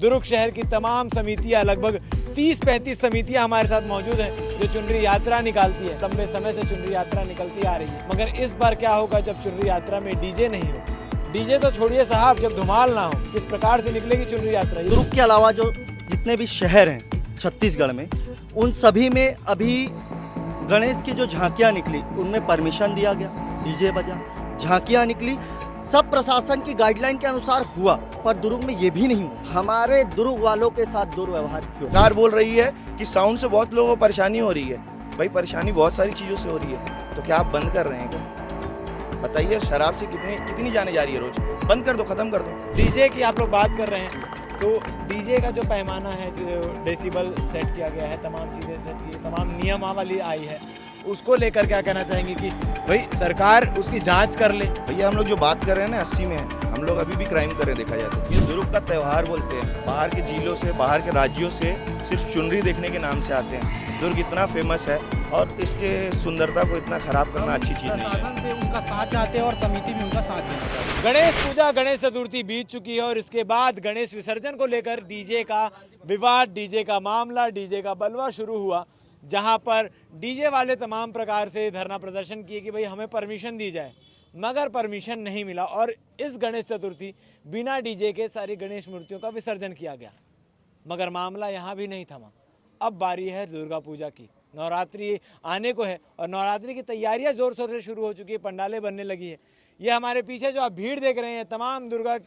दुर्ग शहर की तमाम समितियां, लगभग 30-35 समितियां हमारे साथ मौजूद हैं जो चुनरी यात्रा निकालती है। लंबे समय से चुनरी यात्रा निकलती आ रही है, मगर इस बार क्या होगा जब चुनरी यात्रा में डीजे नहीं हो। डीजे तो छोड़िए साहब, जब धुमाल ना हो, किस प्रकार से निकलेगी चुनरी यात्रा। दुर्ग के अलावा जो जितने भी शहर हैं छत्तीसगढ़ में, उन सभी में अभी गणेश की जो झांकियां निकली उनमें परमिशन दिया गया, डीजे बजा, झांकियां निकली, सब प्रशासन की गाइडलाइन के अनुसार हुआ। पर दुर्ग में ये भी नहीं हुआ। हमारे दुर्ग वालों के साथ दुर्व्यवहार क्यों? सरकार बोल रही है कि साउंड से बहुत लोगों को परेशानी हो रही है। भाई परेशानी बहुत सारी चीजों से हो रही है, तो क्या आप बंद कर रहे हैं क्या? बताइए, शराब से कितनी जाने जा रही है रोज? बंद कर दो, खत्म कर दो। डीजे की आप लोग बात कर रहे हैं, तो डीजे का जो पैमाना है, जो डेसिबल सेट किया गया है, तमाम चीज़ें सेट की, तमाम नियमावली आई है, उसको लेकर क्या कहना चाहेंगे कि भाई सरकार उसकी जांच कर ले। भैया हम लोग जो बात कर रहे हैं ना 80 में है, हम लोग अभी भी क्राइम कर रहे हैं देखा जाए तो। ये दुर्ग का त्यौहार बोलते हैं, बाहर के जिलों से, बाहर के राज्यों से सिर्फ चुनरी देखने के नाम से आते हैं। दुर्ग इतना फेमस है और इसके सुंदरता को इतना खराब करना अच्छी चीज़ नहीं है। प्रशासन से उनका साथ चाहते हैं और समिति भी उनका साथ देना चाहती है। गणेश पूजा, गणेश चतुर्थी बीत चुकी है और इसके बाद गणेश विसर्जन को लेकर डीजे का विवाद, डीजे का मामला, डीजे का बलवा शुरू हुआ, जहां पर डीजे वाले तमाम प्रकार से धरना प्रदर्शन किए कि भाई हमें परमिशन दी जाए, मगर परमिशन नहीं मिला और इस गणेश चतुर्थी बिना डीजे के सारी गणेश मूर्तियों का विसर्जन किया गया। मगर मामला यहाँ भी नहीं थमा। अब बारी है दुर्गा पूजा की। नवरात्रि आने को है और नवरात्रि की तैयारियां जोर शोर से शुरू हो चुकी है, पंडालें बनने लगी है। ये हमारे पीछे जो आप भीड़ देख रहे हैं, तमाम दुर्गा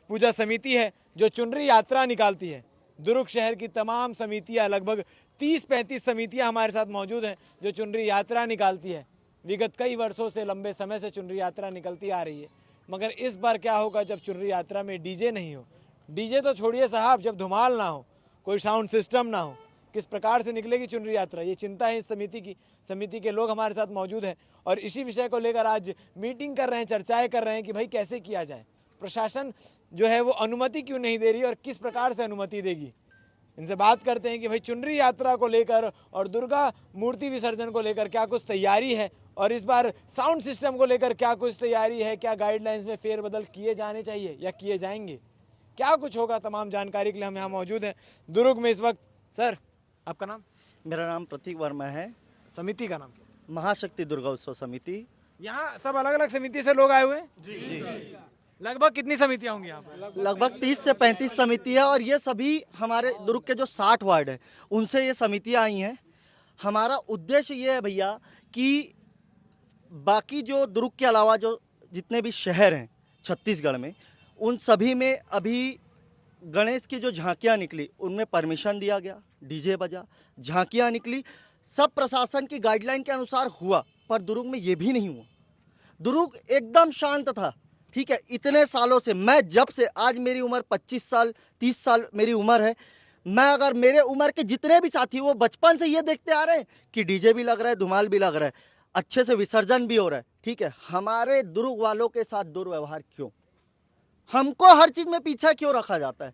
पूजा समिति है जो चुनरी यात्रा निकालती है। दुर्ग शहर की तमाम समितियां, लगभग 30-35 समितियां हमारे साथ मौजूद हैं जो चुनरी यात्रा निकालती है। विगत कई वर्षों से, लंबे समय से चुनरी यात्रा निकलती आ रही है, मगर इस बार क्या होगा जब चुनरी यात्रा में डीजे नहीं हो। डीजे तो छोड़िए साहब, जब धुमाल ना हो, कोई साउंड सिस्टम ना हो, किस प्रकार से निकलेगी चुनरी यात्रा, ये चिंता है इस समिति की। समिति के लोग हमारे साथ मौजूद हैं और इसी विषय को लेकर आज मीटिंग कर रहे हैं, चर्चाएं कर रहे हैं कि भाई कैसे किया जाए। प्रशासन जो है वो अनुमति क्यों नहीं दे रही और किस प्रकार से अनुमति देगी। इनसे बात करते हैं कि भाई चुनरी यात्रा को लेकर और दुर्गा मूर्ति विसर्जन को लेकर क्या कुछ तैयारी है और इस बार साउंड सिस्टम को लेकर क्या कुछ तैयारी है, क्या गाइडलाइंस में फेरबदल किए जाने चाहिए या किए जाएंगे, क्या कुछ होगा। तमाम जानकारी के लिए हम यहाँ मौजूद हैं दुर्ग में इस वक्त। सर, आपका नाम? मेरा नाम प्रतीक वर्मा है। समिति का नाम क्या? महाशक्ति दुर्गा उत्सव समिति। यहाँ सब अलग अलग समिति से लोग आए हुए हैं जी। लगभग कितनी समितियां होंगी यहाँ पर? लगभग 30 से 35 समितियां और ये सभी हमारे दुर्ग के जो 60 वार्ड हैं उनसे ये समितियां आई हैं। हमारा उद्देश्य ये है भैया कि बाकी जो दुर्ग के अलावा जो जितने भी शहर हैं छत्तीसगढ़ में, उन सभी में अभी गणेश की जो झांकियां निकली उनमें परमिशन दिया गया, डीजे बजा, झांकियां निकली, सब प्रशासन की गाइडलाइन के अनुसार हुआ। पर दुर्ग में ये भी नहीं हुआ। दुर्ग एकदम शांत था। ठीक है, इतने सालों से, मैं जब से, आज मेरी उम्र 25 साल 30 साल मेरी उम्र है, मैं अगर मेरे उम्र के जितने भी साथी वो बचपन से ये देखते आ रहे हैं कि डीजे भी लग रहा है, धुमाल भी लग रहा है, अच्छे से विसर्जन भी हो रहा है। ठीक है, हमारे दुर्ग वालों के साथ दुर्व्यवहार क्यों? हमको हर चीज में पीछे क्यों रखा जाता है?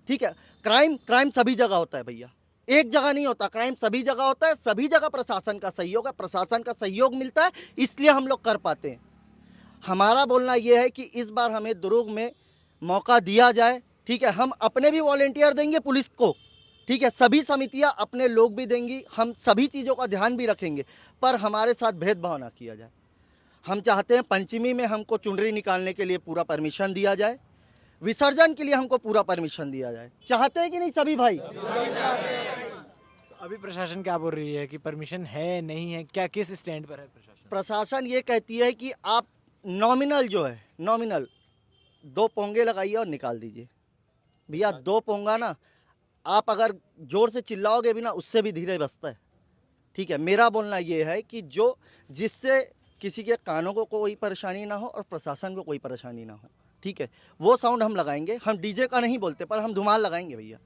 ठीक है, क्राइम सभी जगह होता है भैया, एक जगह नहीं होता। क्राइम सभी जगह होता है, सभी जगह प्रशासन का सहयोग है, प्रशासन का सहयोग मिलता है, इसलिए हम लोग कर पाते हैं। हमारा बोलना यह है कि इस बार हमें दुर्ग में मौका दिया जाए। ठीक है, हम अपने भी वॉलेंटियर देंगे पुलिस को। ठीक है, सभी समितियां अपने लोग भी देंगी, हम सभी चीज़ों का ध्यान भी रखेंगे, पर हमारे साथ भेदभाव ना किया जाए। हम चाहते हैं पंचमी में हमको चुनरी निकालने के लिए पूरा परमिशन दिया जाए, विसर्जन के लिए हमको पूरा परमिशन दिया जाए। चाहते हैं कि नहीं सभी भाई? अभी प्रशासन क्या बोल रही है कि परमिशन है नहीं है, क्या किस स्टैंड पर है प्रशासन? प्रशासन ये कहती है कि आप नॉमिनल जो है, नॉमिनल 2 पोंगे लगाइए और निकाल दीजिए। भैया 2 पोंगा ना, आप अगर जोर से चिल्लाओगे भी ना, उससे भी धीरे बजता है। ठीक है, मेरा बोलना ये है कि जिससे किसी के कानों को कोई परेशानी ना हो और प्रशासन को कोई परेशानी ना हो। ठीक है, वो साउंड हम लगाएंगे। हम डीजे का नहीं बोलते, पर हम धुमाल लगाएंगे भैया।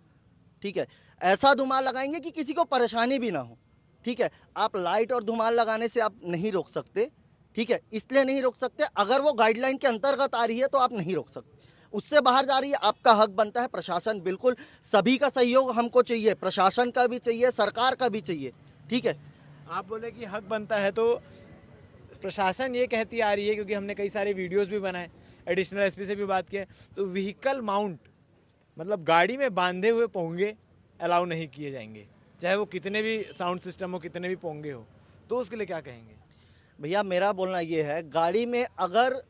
ठीक है, ऐसा धुमाल लगाएंगे कि किसी को परेशानी भी ना हो। ठीक है, आप लाइट और धुमाल लगाने से आप नहीं रोक सकते। ठीक है, इसलिए नहीं रोक सकते, अगर वो गाइडलाइन के अंतर्गत आ रही है तो आप नहीं रोक सकते। उससे बाहर जा रही है, आपका हक बनता है। प्रशासन बिल्कुल, सभी का सहयोग हमको चाहिए, प्रशासन का भी चाहिए, सरकार का भी चाहिए। ठीक है, आप बोले कि हक बनता है, तो प्रशासन ये कहती आ रही है, क्योंकि हमने कई सारे वीडियोस भी बनाए, एडिशनल एसपी से भी बात की है, तो व्हीकल माउंट मतलब गाड़ी में बांधे हुए पोंगे अलाउ नहीं किए जाएंगे, चाहे वो कितने भी साउंड सिस्टम हो, कितने भी पोंगे हो, तो उसके लिए क्या कहेंगे? भैया मेरा बोलना ये है, गाड़ी में अगर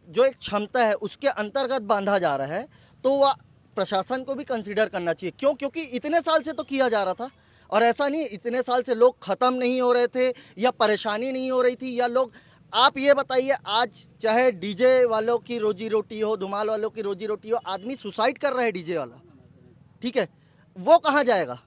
जो एक क्षमता है उसके अंतर्गत बांधा जा रहा है तो वह प्रशासन को भी कंसीडर करना चाहिए। क्यों? क्योंकि इतने साल से तो किया जा रहा था और ऐसा नहीं इतने साल से लोग ख़त्म नहीं हो रहे थे या परेशानी नहीं हो रही थी, या लोग, आप ये बताइए, आज चाहे डीजे वालों की रोजी रोटी हो, धुमाल वालों की रोजी रोटी हो, आदमी सुसाइड कर रहा है डीजे वाला, ठीक है, वो कहाँ जाएगा?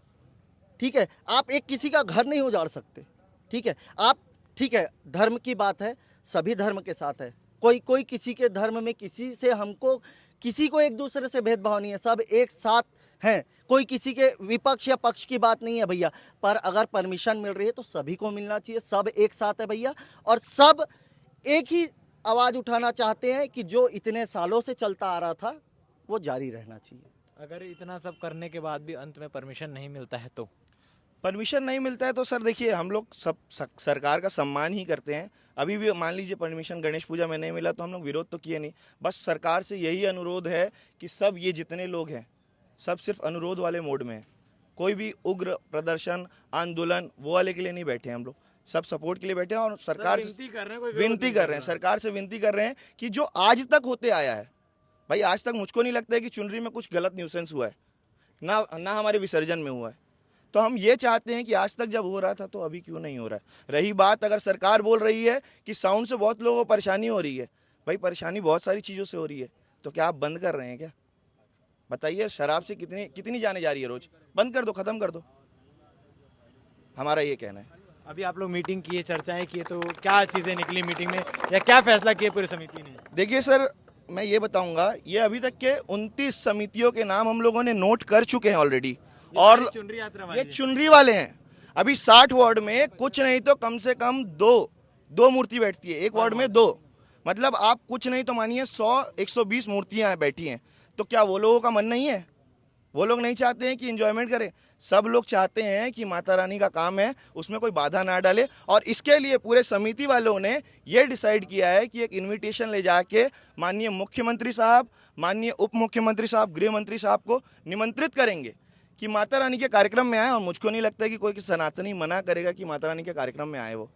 ठीक है, आप एक किसी का घर नहीं उजाड़ सकते, ठीक है, आप, ठीक है, धर्म की बात है, सभी धर्म के साथ है, कोई किसी के धर्म में किसी से हमको किसी को एक दूसरे से भेदभाव नहीं है, सब एक साथ हैं, कोई किसी के विपक्ष या पक्ष की बात नहीं है भैया। पर अगर परमिशन मिल रही है तो सभी को मिलना चाहिए, सब एक साथ है भैया, और सब एक ही आवाज़ उठाना चाहते हैं कि जो इतने सालों से चलता आ रहा था वो जारी रहना चाहिए। अगर इतना सब करने के बाद भी अंत में परमिशन नहीं मिलता है तो? परमिशन नहीं मिलता है तो सर देखिए, हम लोग सब सरकार का सम्मान ही करते हैं। अभी भी मान लीजिए परमिशन गणेश पूजा में नहीं मिला तो हम लोग विरोध तो किए नहीं, बस सरकार से यही अनुरोध है कि सब ये जितने लोग हैं सब सिर्फ अनुरोध वाले मोड में हैं, कोई भी उग्र प्रदर्शन आंदोलन वो वाले के लिए नहीं बैठे हैं, हम लोग सब सपोर्ट के लिए बैठे हैं। और सरकार विनती कर रहे हैं, कोई विनती कर रहे हैं, सरकार से विनती कर रहे हैं कि जो आज तक होते आया है भाई, आज तक मुझको नहीं लगता है कि चुनरी में कुछ गलत न्यूसेंस हुआ है, ना हमारे विसर्जन में हुआ है। तो हम ये चाहते हैं कि आज तक जब हो रहा था तो अभी क्यों नहीं हो रहा है। रही बात, अगर सरकार बोल रही है कि साउंड से बहुत लोगों को परेशानी हो रही है, भाई परेशानी बहुत सारी चीज़ों से हो रही है, तो क्या आप बंद कर रहे हैं क्या? बताइए, शराब से कितनी जाने जा रही है रोज, बंद कर दो, खत्म कर दो, हमारा ये कहना है। अभी आप लोग मीटिंग किए, चर्चाएं किए, तो क्या चीज़ें निकली मीटिंग में या क्या फैसला किए पूरी समिति ने? देखिए सर, मैं ये बताऊंगा, ये अभी तक के 29 समितियों के नाम हम लोगों ने नोट कर चुके हैं ऑलरेडी, और चुनरी यात्रा ये चुनरी वाले हैं। अभी 60 वार्ड में कुछ नहीं तो कम से कम दो मूर्ति बैठती है, एक वार्ड में 2, मतलब आप कुछ नहीं तो मानिए 100-120 मूर्तियां बैठी हैं। तो क्या वो लोगों का मन नहीं है? वो लोग नहीं चाहते हैं कि एंजॉयमेंट करें? सब लोग चाहते हैं कि माता रानी का काम है, उसमें कोई बाधा ना डाले। और इसके लिए पूरे समिति वालों ने ये डिसाइड किया है कि एक इनविटेशन ले जाके माननीय मुख्यमंत्री साहब, माननीय उप मुख्यमंत्री साहब, गृह मंत्री साहब को निमंत्रित करेंगे कि माता रानी के कार्यक्रम में आए। और मुझको नहीं लगता है कि कोई सनातनी मना करेगा कि माता रानी के कार्यक्रम में आए वो।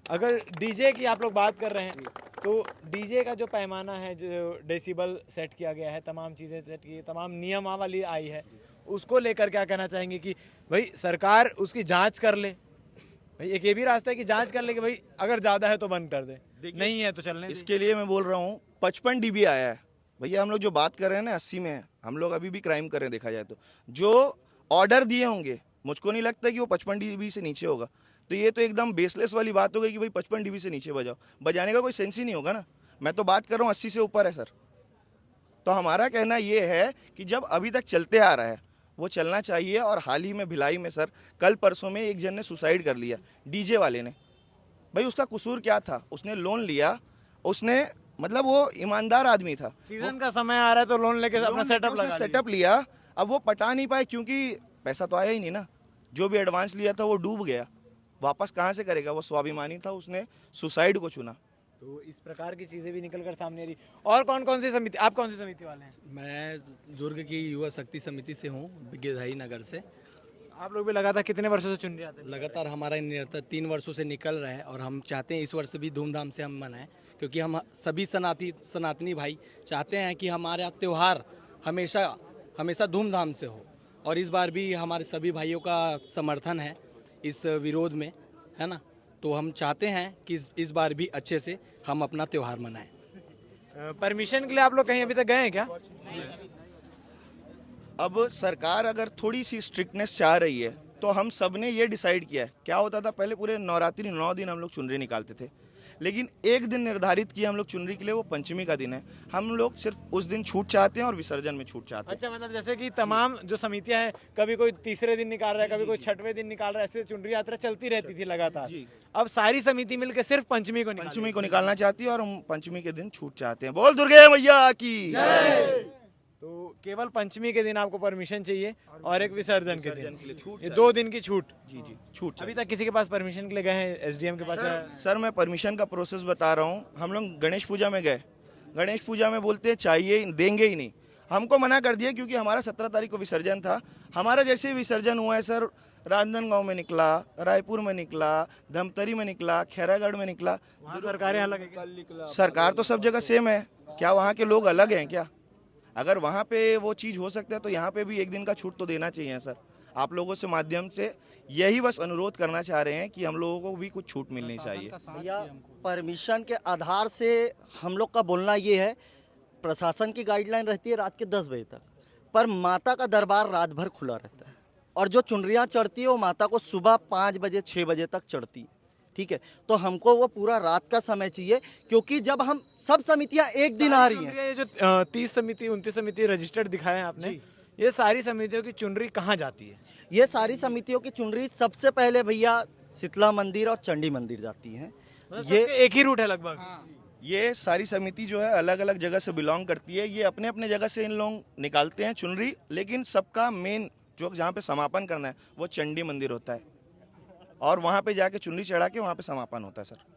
अगर डीजे की आप लोग बात कर रहे हैं तो डीजे का जो पैमाना है, जो डेसिबल सेट किया गया है, तमाम चीज़ें सेट की, तमाम नियमावली आई है, उसको लेकर क्या कहना चाहेंगे कि भाई सरकार उसकी जांच कर ले? भाई एक ये भी रास्ता है कि जांच कर ले कि भाई अगर ज़्यादा है तो बंद कर दे, नहीं है तो चलने दे। इसके लिए मैं बोल रहा हूँ 55 dB आया है भैया। हम लोग जो बात कर रहे हैं ना 80 में है, हम लोग अभी भी क्राइम करें देखा जाए तो। जो ऑर्डर दिए होंगे मुझको नहीं लगता कि वो 55 dB से नीचे होगा। तो ये तो एकदम बेसलेस वाली बात हो गई कि भाई 55 dB से नीचे बजाओ, बजाने का कोई सेंस ही नहीं होगा ना। मैं तो बात कर रहा हूँ 80 से ऊपर है सर। तो हमारा कहना ये है कि जब अभी तक चलते आ रहा है वो चलना चाहिए। और हाल ही में भिलाई में सर, कल परसों में एक जन ने सुसाइड कर लिया, डीजे वाले ने। भाई उसका कसूर क्या था? उसने लोन लिया, उसने मतलब वो ईमानदार आदमी था। सीजन का समय आ रहा है तो लोन लेके अपना सेटअप लिया। अब वो पटा नहीं पाए क्योंकि पैसा तो आया ही नहीं ना। जो भी एडवांस लिया था वो डूब गया, वापस कहाँ से करेगा? वो स्वाभिमानी था, उसने सुसाइड को चुना। तो इस प्रकार की चीजें भी निकल कर सामने आ रही। और कौन कौन सी समिति, आप कौन सी समिति वाले हैं? मैं दुर्ग की युवा शक्ति समिति से हूँ, गिधाई नगर से। आप लोग भी लगातार कितने वर्षों से चुन रहे हैं? लगातार हमारा निरंतर 3 वर्षों से निकल रहा है और हम चाहते हैं इस वर्ष भी धूमधाम से हम मनाएं, क्योंकि हम सभी सनातनी भाई चाहते हैं कि हमारा त्यौहार हमेशा धूमधाम से हो। और इस बार भी हमारे सभी भाइयों का समर्थन है इस विरोध में, है ना। तो हम चाहते हैं कि इस बार भी अच्छे से हम अपना त्यौहार मनाएं। परमिशन के लिए आप लोग कहीं अभी तक गए हैं क्या? अब सरकार अगर थोड़ी सी स्ट्रिक्टनेस चाह रही है तो हम सब ने ये डिसाइड किया है। क्या होता था पहले, पूरे नवरात्रि 9 दिन हम लोग चुनरी निकालते थे, लेकिन एक दिन निर्धारित किया हम लोग चुनरी के लिए, वो पंचमी का दिन है। हम लोग सिर्फ उस दिन छूट चाहते हैं और विसर्जन में छूट चाहते हैं। अच्छा, मतलब जैसे कि तमाम जो समितियां हैं, कभी कोई तीसरे दिन निकाल रहा है, कभी कोई छठवें दिन निकाल रहा है, ऐसे चुनरी यात्रा चलती रहती थी लगातार। अब सारी समिति मिलकर सिर्फ पंचमी को निकालना चाहती है और हम पंचमी के दिन छूट चाहते हैं। बोल दुर्गे मैया की। तो केवल पंचमी के दिन आपको परमिशन चाहिए और एक विसर्जन के दिन, ये 2 दिन की छूट। जी छूट। अभी तक किसी के पास परमिशन के लिए गए हैं? एसडीएम के पास है? सर मैं परमिशन का प्रोसेस बता रहा हूँ। हम लोग गणेश पूजा में गए, गणेश पूजा में बोलते हैं चाहिए, देंगे ही नहीं। हमको मना कर दिया क्योंकि हमारा 17 तारीख को विसर्जन था। हमारा जैसे ही विसर्जन हुआ है सर, राजनांदगांव में निकला, रायपुर में निकला, धमतरी में निकला, खैरागढ़ में निकला। वहाँ सरकारें अलग है क्या? सरकार तो सब जगह सेम है, क्या वहाँ के लोग अलग हैं क्या? अगर वहाँ पे वो चीज़ हो सकता है तो यहाँ पे भी एक दिन का छूट तो देना चाहिए सर। आप लोगों से माध्यम से यही बस अनुरोध करना चाह रहे हैं कि हम लोगों को भी कुछ छूट मिलनी चाहिए। भैया परमिशन के आधार से हम लोग का बोलना ये है, प्रशासन की गाइडलाइन रहती है रात के 10 बजे तक, पर माता का दरबार रात भर खुला रहता है और जो चुनरियाँ चढ़ती है वो माता को सुबह 5 बजे 6 बजे तक चढ़ती है। ठीक है, तो हमको वो पूरा रात का समय चाहिए, क्योंकि जब हम सब समितियां एक दिन आ रही हैं। ये जो 30 समिति 29 समिति रजिस्टर्ड दिखाए हैं आपने, ये सारी समितियों की चुनरी कहाँ जाती है? ये सारी समितियों की चुनरी सबसे पहले भैया शीतला मंदिर और चंडी मंदिर जाती हैं। ये एक ही रूट है लगभग। ये सारी समिति जो है अलग अलग जगह से बिलोंग करती है। ये अपने अपने जगह से इन लोग निकालते हैं चुनरी, लेकिन सबका मेन जो जहाँ पे समापन करना है वो चंडी मंदिर होता है और वहाँ पे जाके चुनरी चढ़ा के वहाँ पे समापन होता है सर।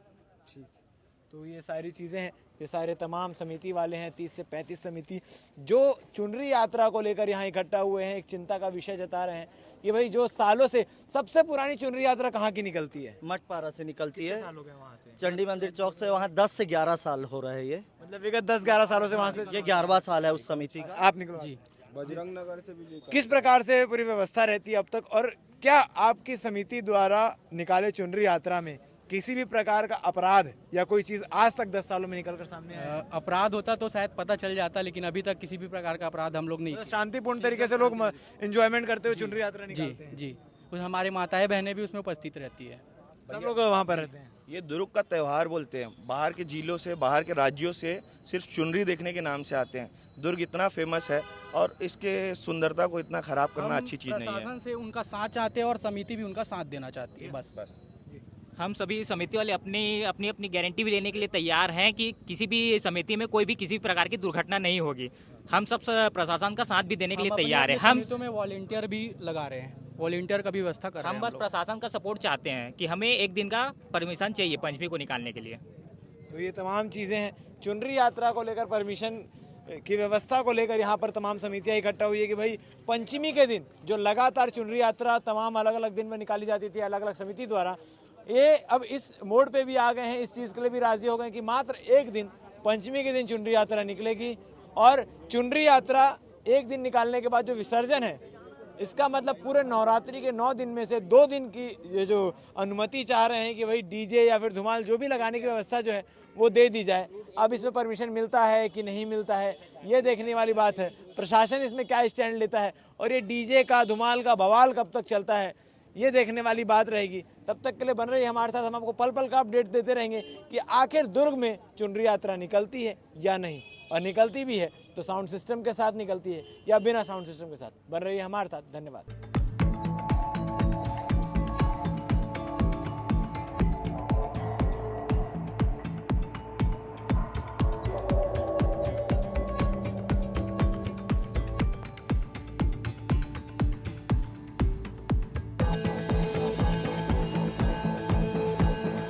तो ये सारी चीज़ें हैं, ये सारे तमाम समिति वाले हैं, 30 से 35 समिति जो चुनरी यात्रा को लेकर यहाँ इकट्ठा हुए हैं, एक चिंता का विषय जता रहे हैं कि भाई जो सालों से सबसे पुरानी चुनरी यात्रा कहाँ की निकलती है? मठपारा से निकलती है, साल हो गए वहाँ से? चंडी मंदिर चौक से। वहाँ 10 से 11 साल हो रहे हैं। ये मतलब विगत 10-11 सालों से वहाँ से। ये 11वां साल है उस समिति का। आप निकलो जी। बजरंग नगर से भी किस प्रकार से पूरी व्यवस्था रहती है अब तक, और क्या आपकी समिति द्वारा निकाले चुनरी यात्रा में किसी भी प्रकार का अपराध या कोई चीज आज तक 10 सालों में निकल कर सामने आया? अपराध होता तो शायद पता चल जाता, लेकिन अभी तक किसी भी प्रकार का अपराध हम लोग नहीं। शांतिपूर्ण तरीके से लोग एंजॉयमेंट करते हुए चुनरी यात्रा निकालते हैं। जी, कुछ हमारी माताएं बहनें भी उसमें उपस्थित रहती है। सब लोग वहाँ पर रहते हैं। ये दुर्ग का त्यौहार बोलते हैं। बाहर के जिलों से, बाहर के राज्यों से सिर्फ चुनरी देखने के नाम से आते हैं। दुर्ग इतना फेमस है और इसके सुंदरता को इतना खराब करना अच्छी चीज़ नहीं है। प्रशासन से उनका साथ चाहते हैं और समिति भी उनका साथ देना चाहती है। बस हम सभी समिति वाले अपनी अपनी गारंटी भी लेने के लिए तैयार हैं कि किसी भी समिति में कोई भी किसी भी प्रकार की दुर्घटना नहीं होगी। हम सब प्रशासन का साथ भी देने के लिए तैयार है। हम में वॉलेंटियर भी लगा रहे हैं, वॉलेंटियर का भी व्यवस्था कर रहे हैं। हम बस प्रशासन का सपोर्ट चाहते हैं कि हमें एक दिन का परमिशन चाहिए पंचमी को निकालने के लिए। तो ये तमाम चीज़ें हैं चुनरी यात्रा को लेकर, परमिशन की व्यवस्था को लेकर यहाँ पर तमाम समितियाँ इकट्ठा हुई है कि भाई पंचमी के दिन जो लगातार चुनरी यात्रा तमाम अलग अलग दिन में निकाली जाती थी अलग अलग समिति द्वारा, ये अब इस मोड पे भी आ गए हैं, इस चीज़ के लिए भी राजी हो गए कि मात्र एक दिन पंचमी के दिन चुनरी यात्रा निकलेगी और चुनरी यात्रा एक दिन निकालने के बाद जो विसर्जन है, इसका मतलब पूरे नवरात्रि के 9 दिन में से 2 दिन की ये जो अनुमति चाह रहे हैं कि भाई डीजे या फिर धुमाल जो भी लगाने की व्यवस्था जो है वो दे दी जाए। अब इसमें परमिशन मिलता है कि नहीं मिलता है ये देखने वाली बात है। प्रशासन इसमें क्या स्टैंड लेता है और ये डीजे का धुमाल का बवाल कब तक चलता है ये देखने वाली बात रहेगी। तब तक के लिए बन रही है हमारे साथ, हम आपको पल पल का अपडेट देते रहेंगे कि आखिर दुर्ग में चुनरी यात्रा निकलती है या नहीं, और निकलती भी है तो साउंड सिस्टम के साथ निकलती है या बिना साउंड सिस्टम के साथ। बन रही है हमारे साथ। धन्यवाद।